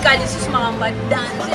Kalisus Maramba dance.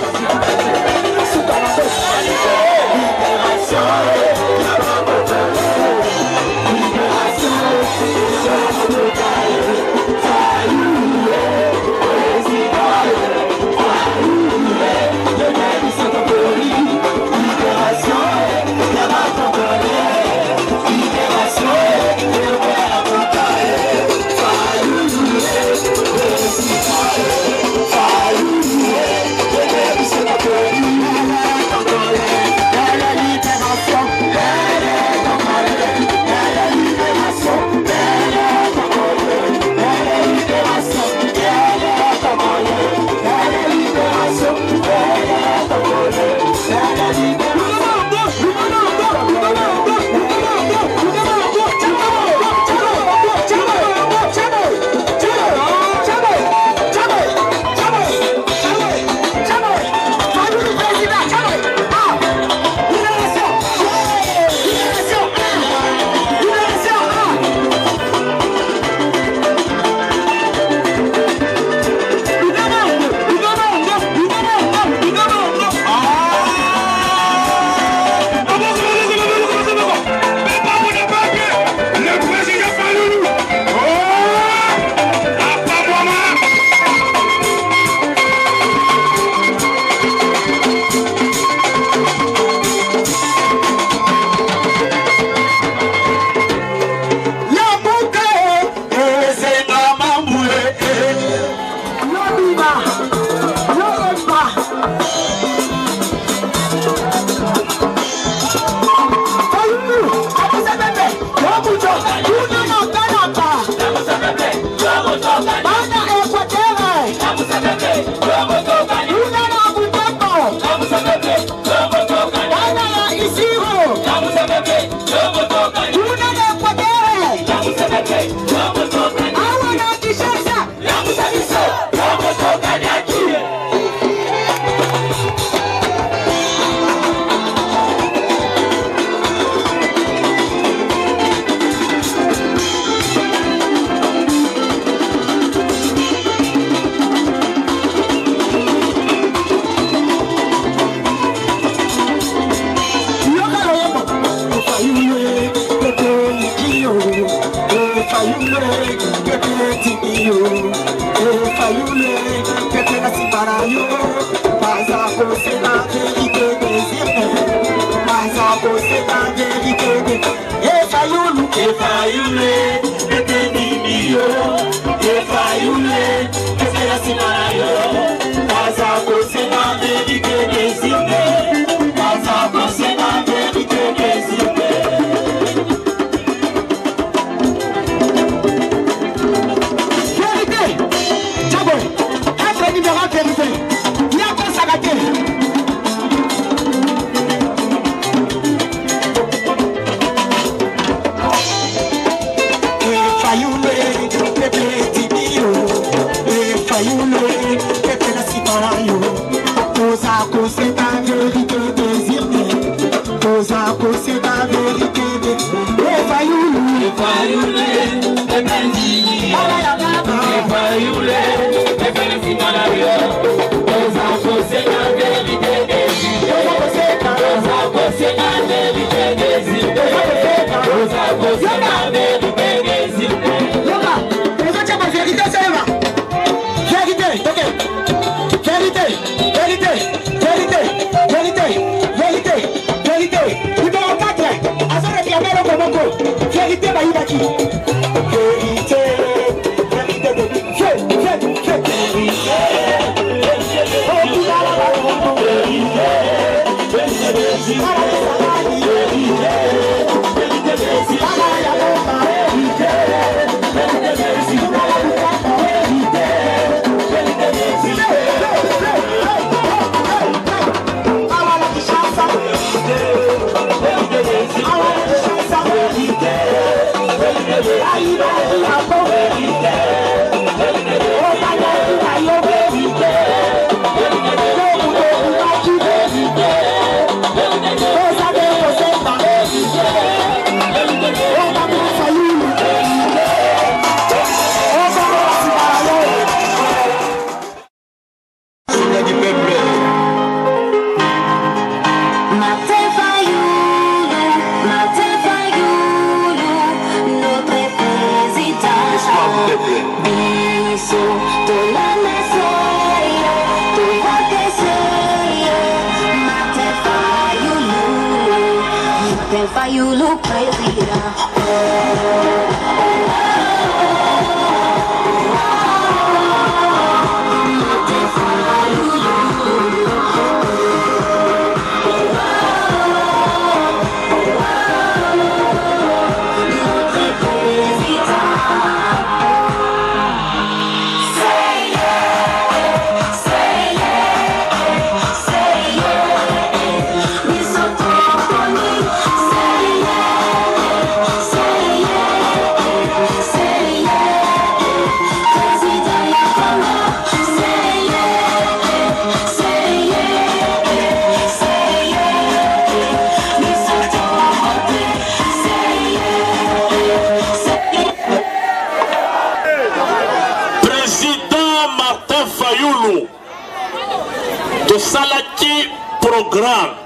Salaki programme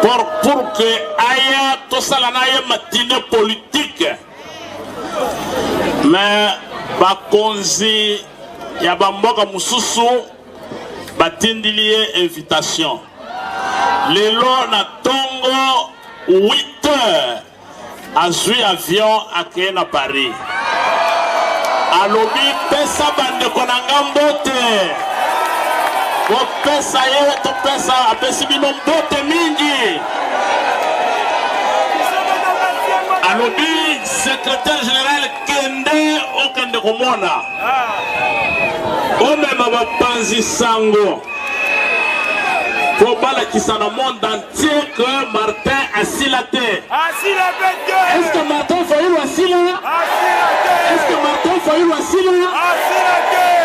pour que aya to salanaye matinée politique mais bakonzi ya bamboka mususu batindilie invitation lelo na tongo 8h azui avion akeye na Paris alobi pesa bandeko na ngambote pesa yewe to pesa apesi bino mbote mingi alobi secrétaire général kende okende komona omema bapanzi sango po balakisa na monde entier que Martin asila te. Est-ce que Martin Fayulu asila? Est-ce que Martin Fayulu asila?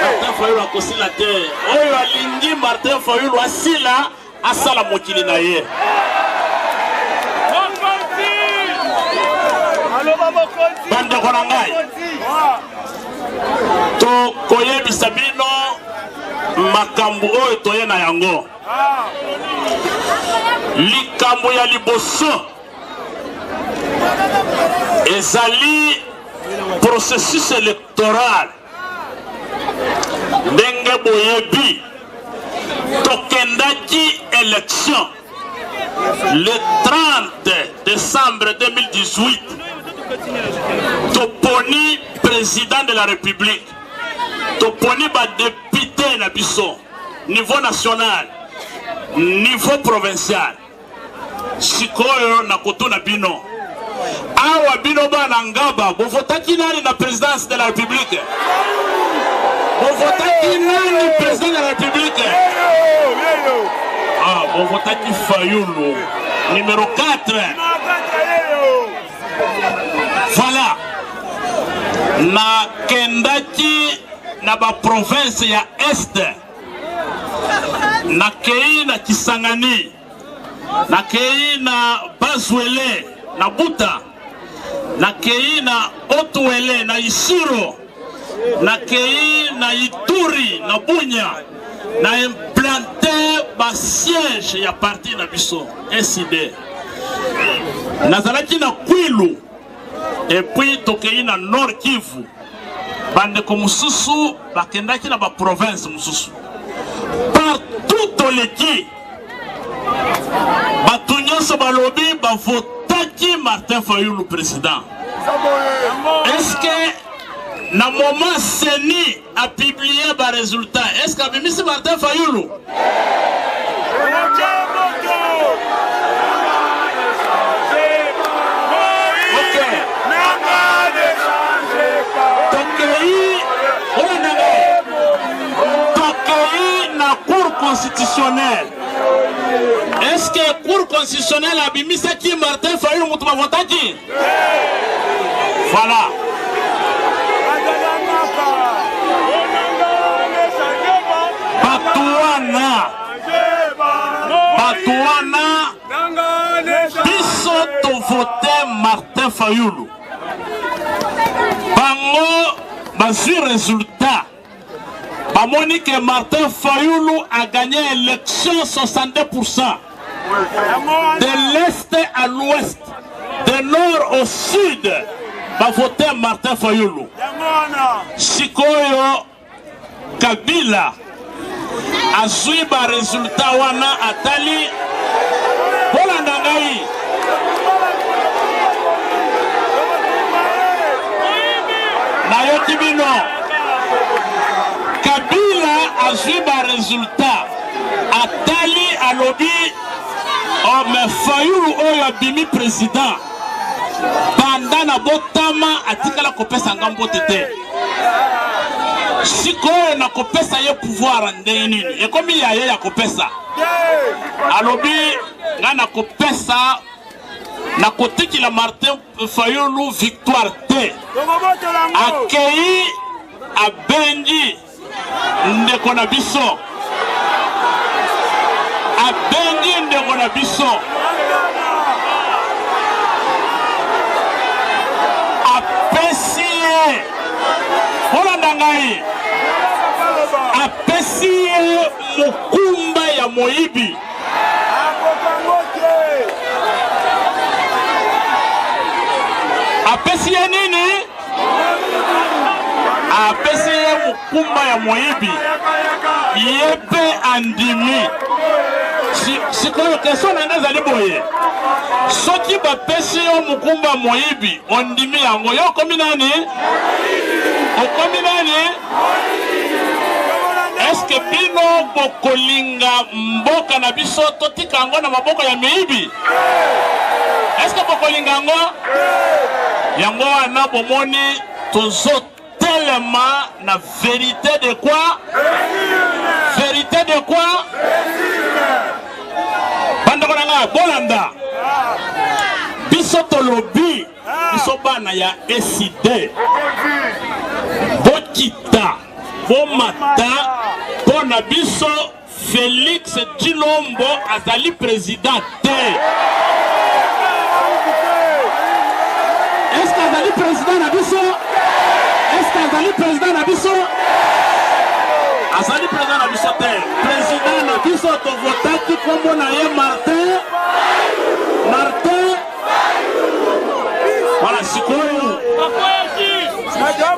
Martin Fayulu akosila te. Oyo alingi Martin Fayulu asila asala mokili na ye. Bande kona ngai to koyebisa bino makambo oyo toye na yango likambo ya liboso ezali processus électoral ndenge boyebi tokendaki élection le 30 décembre 2018 toponi président de la République toponi ba député na biso niveau national niveau provincial sikoyo na kotuna bino awa bino bana ngaba bovotaki nani na présidence de la République bovotaki nani président de la République bovotaki Fayulu numéro 4 voilà na kendaki na ba province ya est na kei na Kisangani na kei na Bazwele na Buta na kei na Otuele na Isiro na kei na Ituri na Bunya na implanté ba siège ya parti na biso SID nazalaki na Kwilu et puis tokei na Nord Kivu bandeko mususu bakendaki na ba province mususu partout toleki batu nyonso balobi bavotaki Martin Fayulu président. Est-ce que na moment Seni a publié ba résultat est-ce que abimisi Martin Fayulu constitutionnel. Est-ce que la Cour constitutionnelle a mis ça qui Martin Fayulu Moutouba Votaki? Voilà. Batouana biso to voter Martin Fayulu. Bango bazui résultat. Monique Martin Fayulu a gagné l'élection 62%. De l'est à l'ouest, de nord au sud, va voter Martin Fayulu. Sikoyo Kabila a suivi le résultat wana atali Kibino. Kabila a joué un résultat. Atali a lobby. Oh, mais Fayulu oyo bimi président. Pendant na botama atikala kopesa ngambo tete. Sikoyo na kopesa ye pouvoir ndenge nini. Ekomi ya ye ya kopesa. Alobi ngana kopesa na kotiki la Martin Fayulu victoire te. Akei abengi ndeko na biso. Abengi ndeko na biso. Apesi Holanda ngai. Apesi mukumba ya Moyibi. Apesi nini? Apesi mukumba ya Moyibi. Yepe andimi. Sikoyo keso na ndezali boye. Soki bapesi yo mukumba Moyibi, ondimi yango yo komi nani? Okomi nani? Est-ce que bino bokolinga mboka na biso totika yango na maboko ya Moyibi? Est-ce que bokolinga yango? Yango wana bomoni tozo tellement na vérité de quoi? Vérité de quoi? Bandako nanga bolanda. Biso tolobi, biso bana ya SID. Bokita, bomata, pona biso Félix Tshilombo azali président. Est-ce qu'azali président na biso? Est-ce qu'azali président na biso? Azali président na biso te. Président na biso to votaki kombo na ye Martin. Voilà, sikoyo.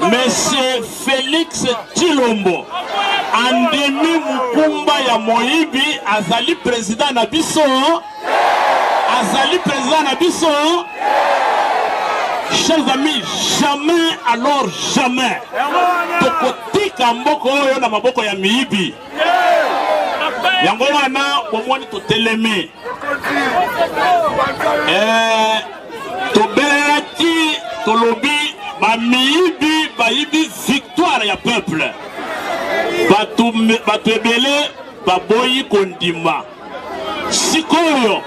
Monsieur Félix Tshilombo andemi mukumba ya Moyibi azali président na biso. Azali président na biso. Chers amis, jamais alors jamais tokotika mboko oyo na maboko ya Moyibi. Yango wana bomoni totelemi. Tobelaki tolobi ba Moyibi bayibi victoire ya peuple. Batu ebele baboyi kondima. Sikoyo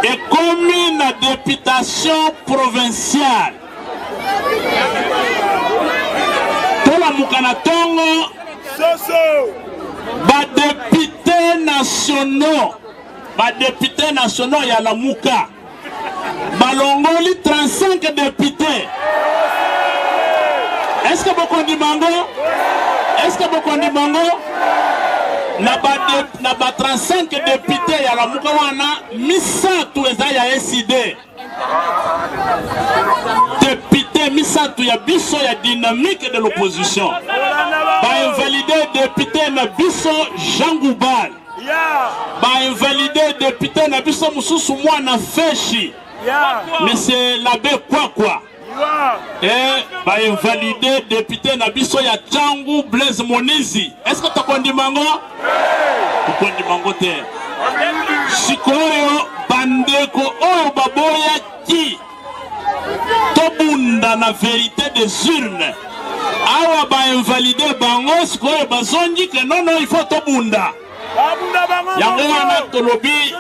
ekomi na députation provinciale. Tola mukana tongo députés nationaux ya la Muka. Balongoli 35 députés. Est-ce que beaucoup de mango? Est-ce que beaucoup de mango? Na ba 35 députés ya la Muka wana misatu eza ya SID. Député misatu ya biso ya dynamique de l'opposition. Ba invalidé député na biso Jean Goubal. Ba invalidé député na biso mususu mwana Feshi. Monsieur l'abbé quoi. Et ba invalidé député na biso ya Tchangu Blaise Monizi. Est-ce que tu kondi mango? Tu kondi mango te. Sikoyo bandeko oyo baboya ki tobunda na vérité des urnes. Awa ba invalidé bango sikoyo bazongi ke non il faut tobunda. Yango wana tolobi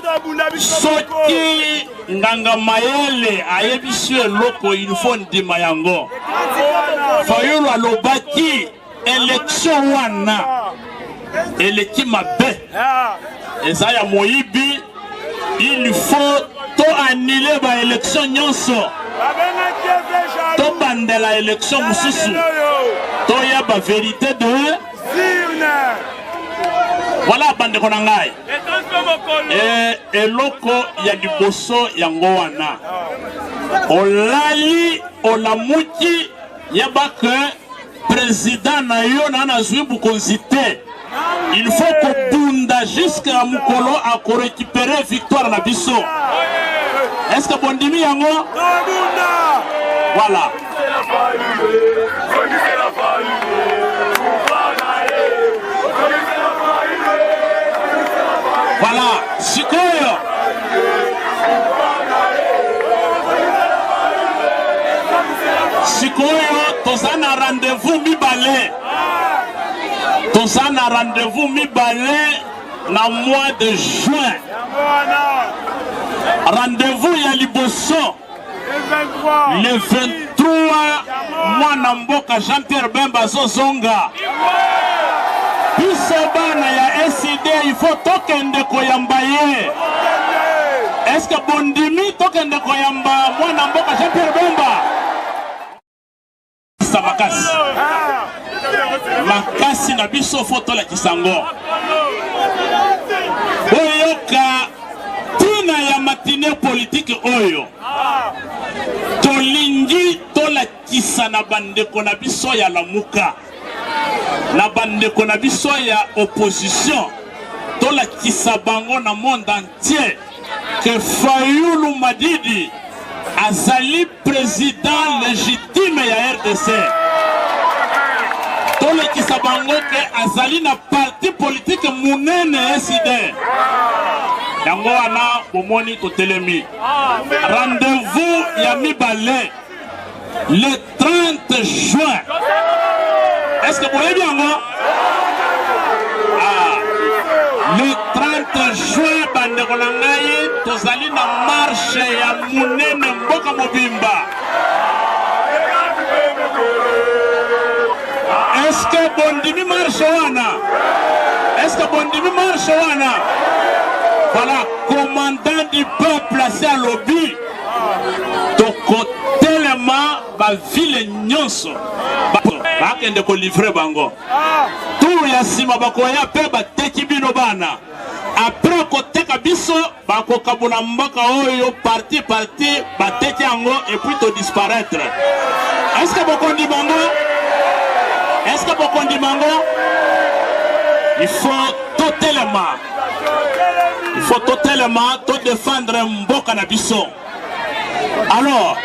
soki nganga mayele ayebisi eloko il faut ndima yango. Fayulu alobaki élection wana eleki mabe eza ya Moyibi, il faut to annuler ba élection nyonso. To bandela élection mususu. To ya ba vérité de voilà bandeko na ngai. Eloko ya liboso yango wana. Olali olamuki yabaka président na yo na nazwi bukonzi te. Il faut que bunda jusqu'à mukolo a récupérer victoire na biso. Est-ce que bondimi yango? Voilà. Sikoyo toza na rendez-vous mibale. Toza na rendez-vous mibale na mois de juin. Rendez-vous ya liboso le 23 mwana mboka Jean-Pierre Bemba zozonga. Biso bana ya SID il faut tokende koyamba ye. Est-ce que bondimi tokende koyamba mwana mboka Jean-Pierre Bemba? Makasi makasi na biso foto la kisango oyoka tina ya matine politique oyo tolingi tola kisa na bandeko na biso ya lamuka na bandeko na biso ya opposition tola kisa bango na monde entier que Fayulu Madidi azali président légitime ya RDC. Tole kisabango ke azali na parti politique munene SID. Yango wana bomoni totelemi. Rendez-vous ya mibale le 30 juin. Est-ce que vous voyez bien moi? Le 30 juin bandeko na ngai tozali na marche ya munene mboka mobimba. Est-ce que bondimi marche wana? Est-ce que bondimi marche wana? Voilà, commandant du peuple assez à lobby. Tokotelema ba ville nyonso. Bakende ko livrer bango. Tout ya sima bakoya pe bateki bino bana. Après côté kabiso bako kabuna mbaka oyo parti bateki ango et puis to disparaître. Est-ce que bokondi bango? Est-ce que bokondi bango? Il faut totalement to défendre mboka na biso. Alors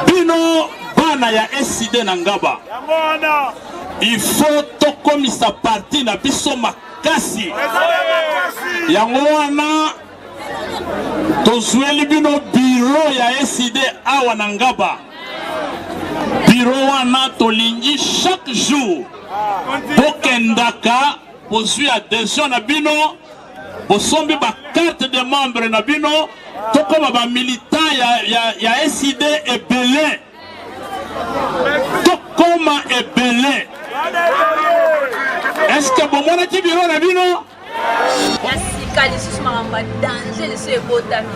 bino bana ya SID na ngaba. Il faut to komisa parti na biso makasi. Yango wana tozweli bino bureau ya SID awa na ngaba. Bureau wana tolingi chaque jour bokendaka bozwi adhésion na bino bosombi ba carte de membre na bino tokoma ba militant ya SID ebele tokoma ebele. Est-ce que bomona ki bureau na bino? Yasika lisusu makambo danger leso ebotami.